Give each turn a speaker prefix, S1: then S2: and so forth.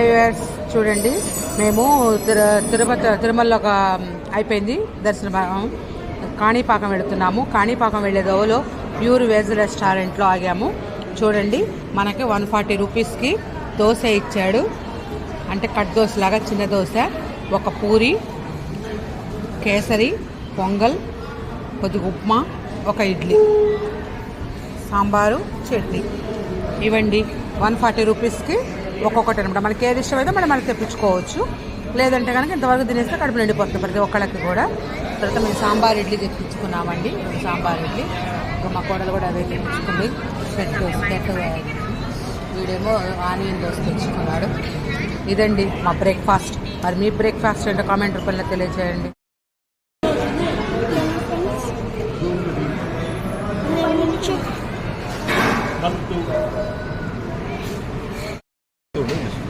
S1: Viewers చూడండి, మేము తిరుమలలో అయిపోయింది దర్శనం. కాణిపాకం వెళుతున్నాము. కాణిపాకం వెళ్ళే దోవలో ప్యూర్ వెజ్ రెస్టారెంట్లో ఆగాము. చూడండి, మనకి 140 రూపీస్కి దోశ ఇచ్చాడు. అంటే కట్ దోశ లాగా చిన్న దోశ, ఒక పూరి, కేసరి, పొంగల్, కొద్దిగా ఉప్మా, ఒక ఇడ్లీ, సాంబారు, చట్నీ. ఇవ్వండి 140 రూపీస్కి ఒక్కొక్కటి అనమాట. మనకి ఏది ఇష్టమైతే మనకి తెప్పించుకోవచ్చు. లేదంటే కనుక ఇంతవరకు తినేస్తే కడుపు నిండిపోతుంది ప్రతి ఒక్కళ్ళకి కూడా. తర్వాత మేము సాంబార్ ఇడ్లీ తెప్పించుకున్నామండి. సాంబార్ ఇడ్లీ మా కోడలు కూడా అవే తెప్పించుకుంది. సెట్ వీడేమో ఆనియన్ దోశ తెచ్చుకున్నాడు. ఇదండి మా బ్రేక్ఫాస్ట్. మరి మీ బ్రేక్ఫాస్ట్ ఏంటో కామెంట్ రూపంలో తెలియజేయండి.